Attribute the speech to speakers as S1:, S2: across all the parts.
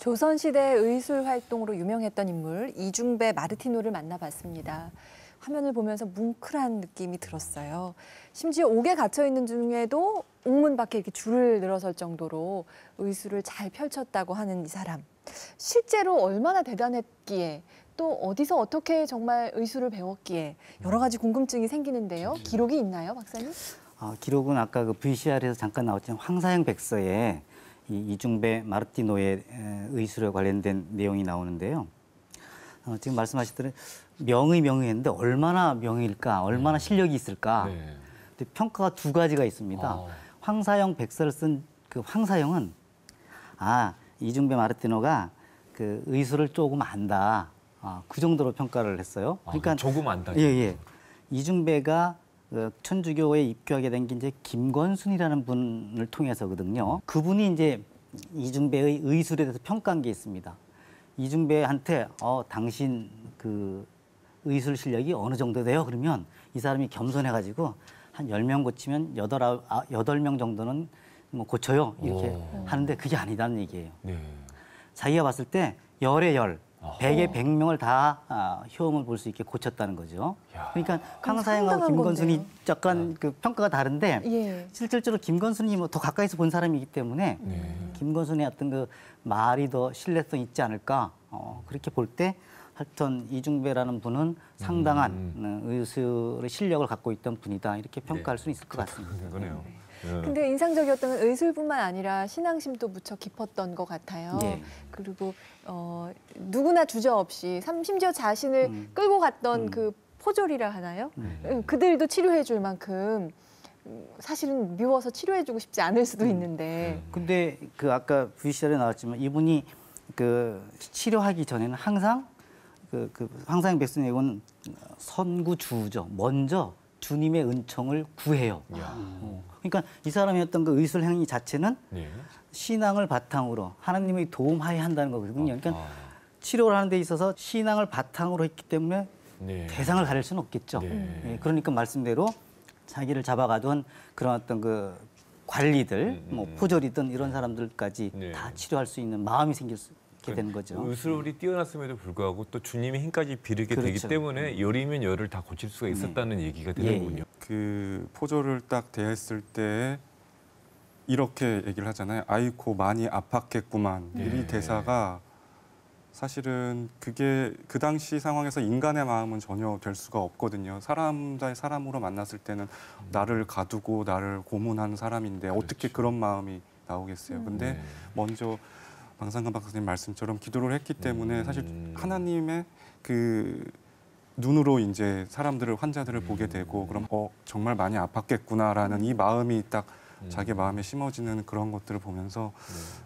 S1: 조선시대 의술 활동으로 유명했던 인물 이중배 마르티노를 만나봤습니다. 화면을 보면서 뭉클한 느낌이 들었어요. 심지어 옥에 갇혀 있는 중에도 옥문 밖에 이렇게 줄을 늘어설 정도로 의술을 잘 펼쳤다고 하는 이 사람. 실제로 얼마나 대단했기에 또 어디서 어떻게 정말 의술을 배웠기에 여러 가지 궁금증이 생기는데요. 기록이 있나요, 박사님?
S2: 기록은 아까 그 VCR에서 잠깐 나왔지만 황사형 백서에 이중배 마르티노의 의술에 관련된 내용이 나오는데요. 지금 말씀하신 대로 명의했는데 얼마나 명의일까, 얼마나 실력이 있을까.
S3: 네.
S2: 근데 평가가 두 가지가 있습니다. 황사형 백서를 쓴 그 황사형은 이중배 마르티노가 그 의술을 조금 안다. 그 정도로 평가를 했어요.
S3: 그러니까 조금 안다.
S2: 예. 이중배가 천주교에 입교하게 된 게 이제 김건순이라는 분을 통해서거든요. 그분이 이제 이중배의 의술에 대해서 평가한 게 있습니다. 이중배한테 당신 그 의술 실력이 어느 정도 돼요? 그러면 이 사람이 겸손해가지고 한 10명 고치면 8명 정도는 뭐 고쳐요. 이렇게 하는데 그게 아니다는 얘기예요.
S3: 네.
S2: 자기가 봤을 때 10에 10, 100에 100명을 다 효험을 볼 수 있게 고쳤다는 거죠. 그러니까 황사형하고 김건순이 약간 그 평가가 다른데 실질적으로 김건순이 뭐 더 가까이서 본 사람이기 때문에 김건순의 어떤 그 말이 더 신뢰성 있지 않을까 그렇게 볼 때 하여튼 이중배라는 분은 상당한 의술의 실력을 갖고 있던 분이다 이렇게 평가할 수 있을 것 같습니다.
S3: 그러네요.
S1: 근데 인상적이었던 건 의술뿐만 아니라 신앙심도 무척 깊었던 것 같아요. 그리고 누구나 주저없이 심지어 자신을 끌고 갔던 그 포졸이라 하나요? 그들도 치료해 줄 만큼 사실은 미워서 치료해 주고 싶지 않을 수도 있는데.
S2: 근데 그 아까 VCR에 나왔지만 이분이 그 치료하기 전에는 항상 그 황사형 백선생은 선구주죠. 먼저 주님의 은총을 구해요. 그러니까 이 사람의 어떤 그 의술 행위 자체는 신앙을 바탕으로 하나님의 도움하에 한다는 거거든요. 그러니까 치료를 하는 데 있어서 신앙을 바탕으로 했기 때문에 대상을 가릴 수는 없겠죠. 그러니까 말씀대로 자기를 잡아가던 그런 어떤 그 관리들, 뭐 포졸이든 이런 사람들까지 다 치료할 수 있는 마음이 생길 수 있게 되는 거죠.
S3: 의술이 뛰어났음에도 불구하고 또 주님의 힘까지 비르게 되기 때문에 열이면 열을 다 고칠 수가 있었다는 얘기가 되는군요.
S4: 그 포졸을 딱 대했을 때 이렇게 얘기를 하잖아요. 아이고 많이 아팠겠구만. 이 대사가 사실은 그게 그 당시 상황에서 인간의 마음은 전혀 될 수가 없거든요. 사람자의 사람으로 만났을 때는 나를 가두고 나를 고문한 사람인데 어떻게 그런 마음이 나오겠어요. 근데 먼저 방상근 박사님 말씀처럼 기도를 했기 때문에 사실 하나님의 그 눈으로 이제 사람들을 환자들을 보게 되고 그럼 정말 많이 아팠겠구나라는 이 마음이 딱 자기 마음에 심어지는 그런 것들을 보면서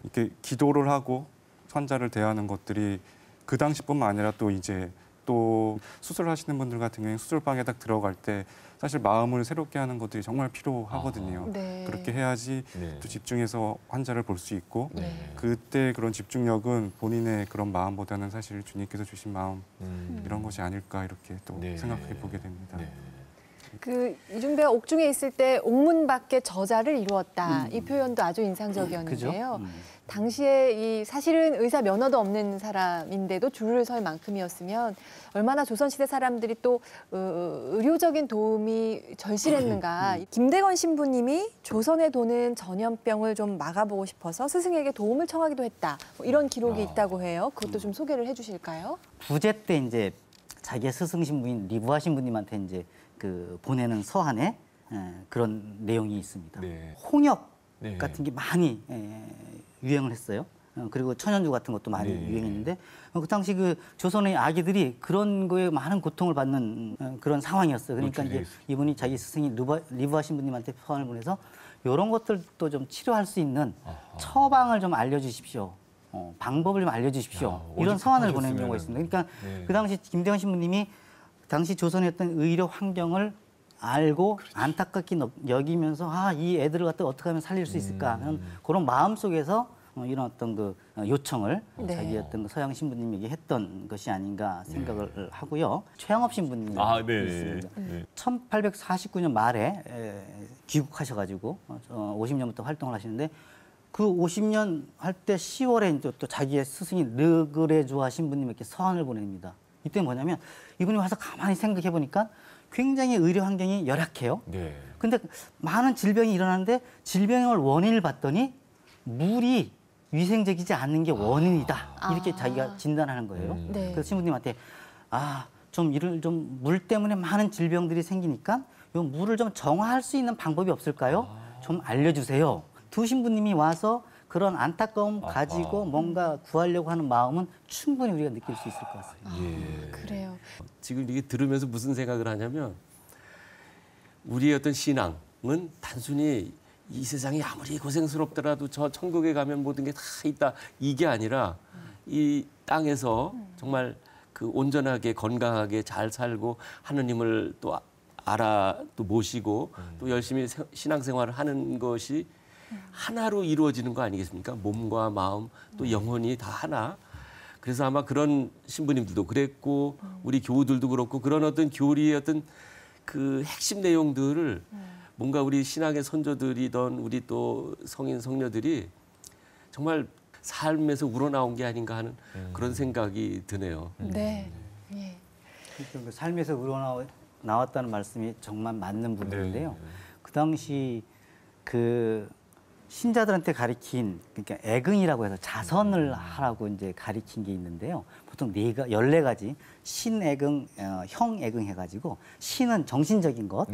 S4: 이렇게 기도를 하고 환자를 대하는 것들이 그 당시뿐만 아니라 또 이제 또 수술하시는 분들 같은 경우에 수술방에 딱 들어갈 때 사실 마음을 새롭게 하는 것들이 정말 필요하거든요. 그렇게 해야지 또 집중해서 환자를 볼 수 있고 그때 그런 집중력은 본인의 그런 마음보다는 사실 주님께서 주신 마음 이런 것이 아닐까 이렇게 또 생각해 보게 됩니다.
S1: 그 이중배가 옥중에 있을 때 옥문 밖에 저자를 이루었다. 이 표현도 아주 인상적이었는데요. 당시에 사실은 의사 면허도 없는 사람인데도 줄을 설 만큼이었으면 얼마나 조선시대 사람들이 또 의료적인 도움이 절실했는가. 김대건 신부님이 조선에 도는 전염병을 좀 막아보고 싶어서 스승에게 도움을 청하기도 했다. 뭐 이런 기록이 있다고 해요. 그것도 좀 소개를 해주실까요?
S2: 부제 때 이제 자기의 스승 신부인 리부하 신부님한테 이제 그 보내는 서한에 그런 내용이 있습니다. 홍역 같은 게 많이 유행을 했어요. 그리고 천연두 같은 것도 많이 유행했는데 그 당시 그 조선의 아기들이 그런 거에 많은 고통을 받는 그런 상황이었어요. 그러니까 이제 이분이 자기 스승인 리부하 신부님한테 서한을 보내서 이런 것들도 좀 치료할 수 있는 처방을 좀 알려주십시오. 방법을 좀 알려주십시오. 이런 서한을 보낸 경우가 있습니다. 그러니까 그 당시 김대건 신부님이 당시 조선의 어떤 의료 환경을 알고 안타깝게 여기면서 이 애들을 갖다 어떻게 하면 살릴 수 있을까 하는 그런 마음 속에서 이런 어떤 그 요청을 자기 어떤 그 서양 신부님에게 했던 것이 아닌가 생각을 하고요. 최양업 신부님이 있습니다. 1849년 말에 귀국하셔가지고 50년부터 활동을 하시는데 그 50년 할 때 10월에 이제 또 자기의 스승인 르그레주아 신부님에게 서한을 보냅니다. 이때 뭐냐면 이분이 와서 가만히 생각해 보니까 굉장히 의료 환경이 열악해요.
S3: 네.
S2: 근데 많은 질병이 일어나는데 질병을 원인을 봤더니 물이 위생적이지 않는 게 원인이다. 이렇게 자기가 진단하는 거예요.
S1: 네.
S2: 그래서 신부님한테 좀 이를 좀 물 때문에 많은 질병들이 생기니까 이 물을 좀 정화할 수 있는 방법이 없을까요? 좀 알려주세요. 두 신부님이 와서 그런 안타까움 가지고 뭔가 구하려고 하는 마음은 충분히 우리가 느낄 수 있을 것 같습니다.
S3: 예.
S1: 그래요.
S5: 지금 이게 들으면서 무슨 생각을 하냐면 우리의 어떤 신앙은 단순히 이 세상이 아무리 고생스럽더라도 저 천국에 가면 모든 게 다 있다 이게 아니라 이 땅에서 정말 그 온전하게 건강하게 잘 살고 하느님을 또 또 모시고 또 열심히 신앙생활을 하는 것이 하나로 이루어지는 거 아니겠습니까? 몸과 마음 또 영혼이 다 하나. 그래서 아마 그런 신부님들도 그랬고 우리 교우들도 그렇고 그런 어떤 교리의 어떤 그 핵심 내용들을 뭔가 우리 신앙의 선조들이던 우리 또 성인 성녀들이 정말 삶에서 우러나온 게 아닌가 하는 그런 생각이 드네요.
S1: 네. 예.
S2: 그 삶에서 우러나왔다는 말씀이 정말 맞는 부분인데요. 그 당시 그 신자들한테 가리킨 그러니까 애긍이라고 해서 자선을 하라고 이제 가리킨 게 있는데요. 보통 14가지 신애긍, 형애긍 해가지고 신은 정신적인 것,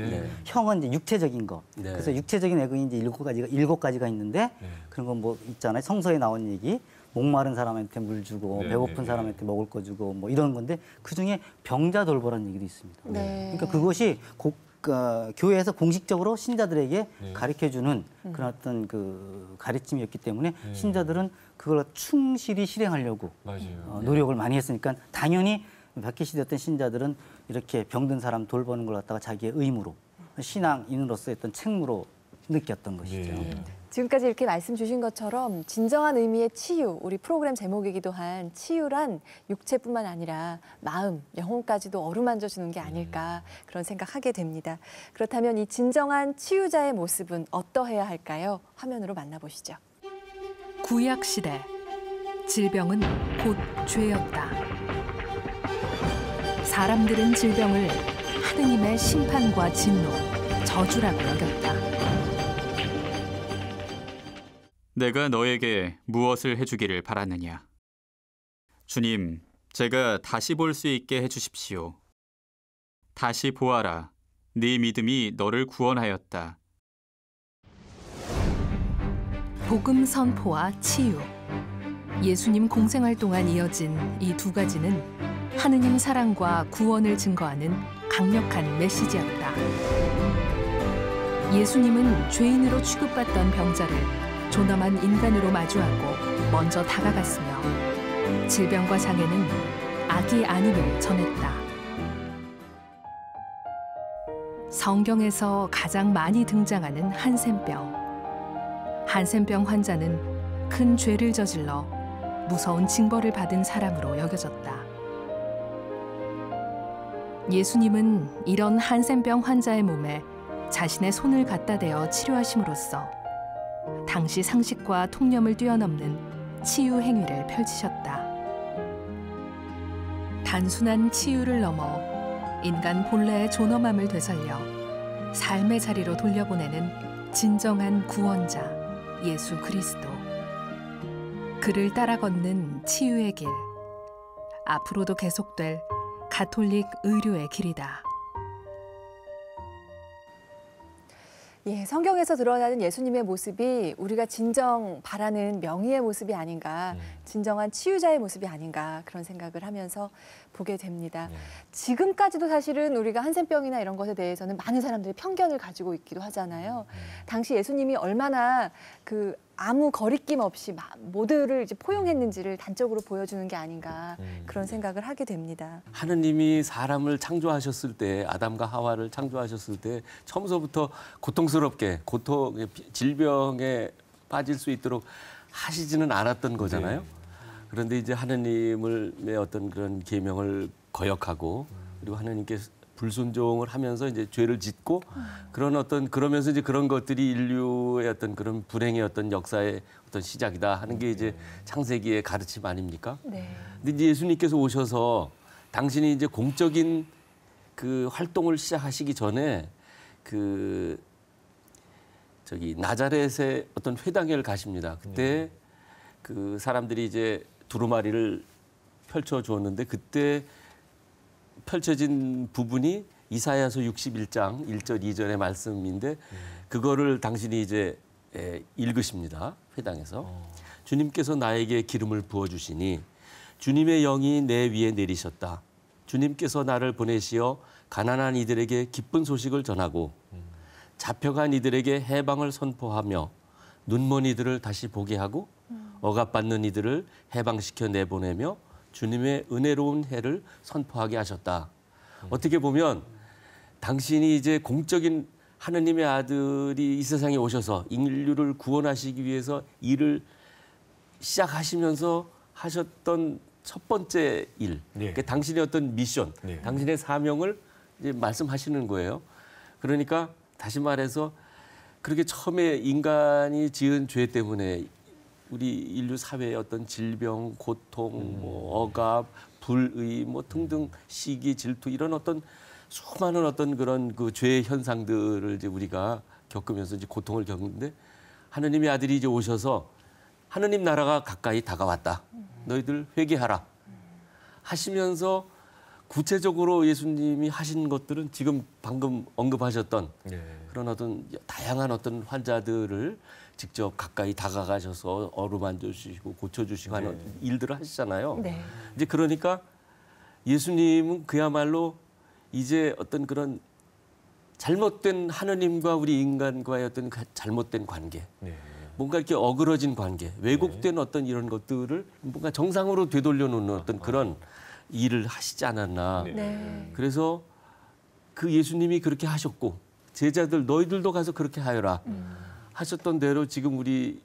S2: 형은 이제 육체적인 것. 그래서 육체적인 애긍이 이제 7가지가 있는데 그런 건 뭐 있잖아요. 성서에 나온 얘기. 목마른 사람한테 물 주고 배고픈 사람한테 먹을 거 주고 뭐 이런 건데 그중에 병자 돌보라는 얘기도 있습니다.
S1: 네.
S2: 그러니까 그것이 교회에서 공식적으로 신자들에게 가르쳐주는 그런 어떤 그 가르침이었기 때문에 신자들은 그걸 충실히 실행하려고 노력을 많이 했으니까 당연히 박해시되었던 신자들은 이렇게 병든 사람 돌보는 걸 갖다가 자기의 의무로 신앙인으로서의 어떤 책무로 느꼈던 것이죠.
S1: 지금까지 이렇게 말씀 주신 것처럼 진정한 의미의 치유, 우리 프로그램 제목이기도 한 치유란 육체뿐만 아니라 마음, 영혼까지도 어루만져 주는 게 아닐까 그런 생각하게 됩니다. 그렇다면 이 진정한 치유자의 모습은 어떠해야 할까요? 화면으로 만나보시죠.
S6: 구약 시대 질병은 곧 죄였다. 사람들은 질병을 하느님의 심판과 진노, 저주라고 여겼다.
S7: 내가 너에게 무엇을 해주기를 바라느냐? 주님, 제가 다시 볼 수 있게 해주십시오. 다시 보아라. 네 믿음이 너를 구원하였다.
S6: 복음 선포와 치유. 예수님 공생활 동안 이어진 이 두 가지는 하느님 사랑과 구원을 증거하는 강력한 메시지였다. 예수님은 죄인으로 취급받던 병자를 존엄한 인간으로 마주하고 먼저 다가갔으며 질병과 장애는 악이 아님을 전했다. 성경에서 가장 많이 등장하는 한센병. 한센병 환자는 큰 죄를 저질러 무서운 징벌을 받은 사람으로 여겨졌다. 예수님은 이런 한센병 환자의 몸에 자신의 손을 갖다 대어 치료하심으로써 당시 상식과 통념을 뛰어넘는 치유 행위를 펼치셨다. 단순한 치유를 넘어 인간 본래의 존엄함을 되살려 삶의 자리로 돌려보내는 진정한 구원자 예수 그리스도. 그를 따라 걷는 치유의 길, 앞으로도 계속될 가톨릭 의료의 길이다.
S1: 예, 성경에서 드러나는 예수님의 모습이 우리가 진정 바라는 명의의 모습이 아닌가, 진정한 치유자의 모습이 아닌가 그런 생각을 하면서 보게 됩니다. 지금까지도 사실은 우리가 한센병이나 이런 것에 대해서는 많은 사람들이 편견을 가지고 있기도 하잖아요. 당시 예수님이 얼마나 아무 거리낌 없이 모두를 이제 포용했는지를 단적으로 보여주는 게 아닌가 그런 생각을 하게 됩니다.
S5: 하느님이 사람을 창조하셨을 때 아담과 하와를 창조하셨을 때 처음서부터 고통스럽게 질병에 빠질 수 있도록 하시지는 않았던 거잖아요. 그런데 이제 하느님의 어떤 그런 계명을 거역하고 그리고 하느님께 불순종을 하면서 이제 죄를 짓고 그런 어떤 그러면서 이제 그런 것들이 인류의 어떤 그런 불행의 어떤 역사의 어떤 시작이다 하는 게 이제 창세기의 가르침 아닙니까?
S1: 네.
S5: 근데 이제 예수님께서 오셔서 당신이 이제 공적인 그 활동을 시작하시기 전에 그 저기 나자렛의 어떤 회당에 가십니다. 그때 그 사람들이 이제 두루마리를 펼쳐 주었는데 그때 펼쳐진 부분이 이사야서 61장 1절 2절의 말씀인데 그거를 당신이 이제 읽으십니다. 회당에서. 주님께서 나에게 기름을 부어 주시니 주님의 영이 내 위에 내리셨다. 주님께서 나를 보내시어 가난한 이들에게 기쁜 소식을 전하고 잡혀간 이들에게 해방을 선포하며 눈먼 이들을 다시 보게 하고 억압받는 이들을 해방시켜 내보내며 주님의 은혜로운 해를 선포하게 하셨다. 어떻게 보면 당신이 이제 공적인 하느님의 아들이 이 세상에 오셔서 인류를 구원하시기 위해서 일을 시작하시면서 하셨던 첫 번째 일, 그러니까 당신의 어떤 미션, 당신의 사명을 이제 말씀하시는 거예요. 그러니까 다시 말해서 그렇게 처음에 인간이 지은 죄 때문에 우리 인류 사회의 어떤 질병, 고통, 뭐 억압, 불의, 뭐 등등 시기, 질투 이런 어떤 수많은 어떤 그런 그 죄의 현상들을 이제 우리가 겪으면서 이제 고통을 겪는데 하느님의 아들이 이제 오셔서 하느님 나라가 가까이 다가왔다. 너희들 회개하라. 하시면서 구체적으로 예수님이 하신 것들은 지금 방금 언급하셨던 그런 어떤 다양한 어떤 환자들을 직접 가까이 다가가셔서 어루만져 주시고 고쳐 주시고 하는 일들을 하시잖아요.
S1: 네.
S5: 이제 그러니까 예수님은 그야말로 이제 어떤 그런 잘못된 하느님과 우리 인간과의 어떤 잘못된 관계, 뭔가 이렇게 어그러진 관계, 왜곡된 어떤 이런 것들을 뭔가 정상으로 되돌려 놓는 어떤 그런 일을 하시지 않았나. 그래서 그 예수님이 그렇게 하셨고 제자들 너희들도 가서 그렇게 하여라 하셨던 대로 지금 우리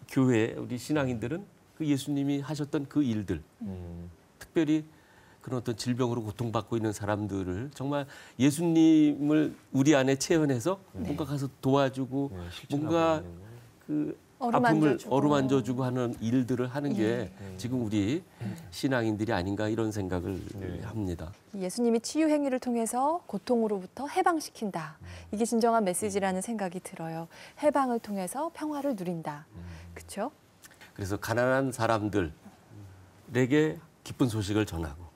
S5: 교회 우리 신앙인들은 그 예수님이 하셨던 그 일들 특별히 그런 어떤 질병으로 고통받고 있는 사람들을 정말 예수님을 우리 안에 체현해서 뭔가 가서 도와주고 뭔가 그 아픔을 어루만져주고 하는 일들을 하는 게 지금 우리 신앙인들이 아닌가 이런 생각을 합니다.
S1: 예수님이 치유 행위를 통해서 고통으로부터 해방시킨다. 이게 진정한 메시지라는 생각이 들어요. 해방을 통해서 평화를 누린다. 그렇죠?
S5: 그래서 가난한 사람들에게 기쁜 소식을 전하고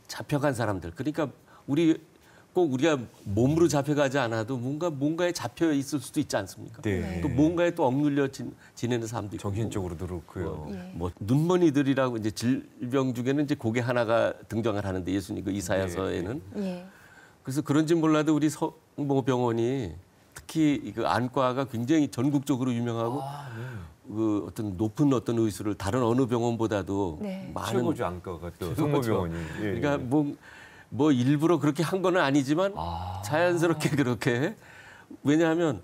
S5: 잡혀간 사람들 그러니까 우리 꼭 우리가 몸으로 잡혀가지 않아도 뭔가에 잡혀 있을 수도 있지 않습니까? 또 뭔가에 또 억눌려 지내는 사람도 있고
S3: 정신적으로도 그렇고요.
S5: 뭐 눈먼이들이라고 이제 질병 중에는 이제 그게 하나가 등장을 하는데 예수님 그 이사야서에는 그래서 그런지 몰라도 우리 성모병원이 특히 그 안과가 굉장히 전국적으로 유명하고 그 어떤 높은 어떤 의수를 다른 어느 병원보다도 많은
S3: 최고죠 안과가 또 성모병원이.
S5: 그러니까 뭐 일부러 그렇게 한 건 아니지만 자연스럽게 그렇게 왜냐하면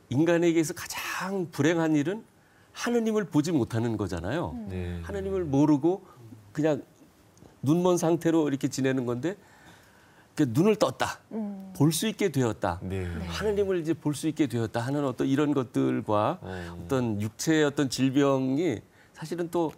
S5: 인간에게서 가장 불행한 일은 하느님을 보지 못하는 거잖아요. 하느님을 모르고 그냥 눈먼 상태로 이렇게 지내는 건데 눈을 떴다. 볼 수 있게 되었다. 하느님을 이제 볼 수 있게 되었다 하는 어떤 이런 것들과 어떤 육체의 어떤 질병이 사실은 또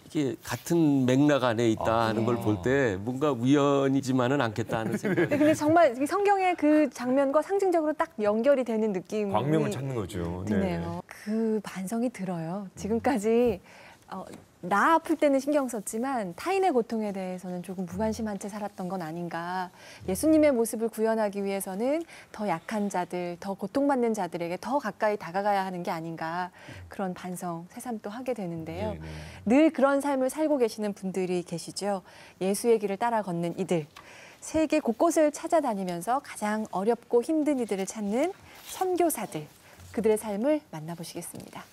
S5: 이게 같은 맥락 안에 있다 하는 걸 볼 때 뭔가 우연이지만은 않겠다 하는 생각이.
S1: 근데 정말 성경의 그 장면과 상징적으로 딱 연결이 되는 느낌이
S3: 광명을 찾는 거죠.
S1: 드네요. 그 반성이 들어요. 지금까지 나 아플 때는 신경 썼지만 타인의 고통에 대해서는 조금 무관심한 채 살았던 건 아닌가. 예수님의 모습을 구현하기 위해서는 더 약한 자들, 더 고통받는 자들에게 더 가까이 다가가야 하는 게 아닌가. 그런 반성, 새삼 또 하게 되는데요. 늘 그런 삶을 살고 계시는 분들이 계시죠. 예수의 길을 따라 걷는 이들. 세계 곳곳을 찾아다니면서 가장 어렵고 힘든 이들을 찾는 선교사들. 그들의 삶을 만나보시겠습니다.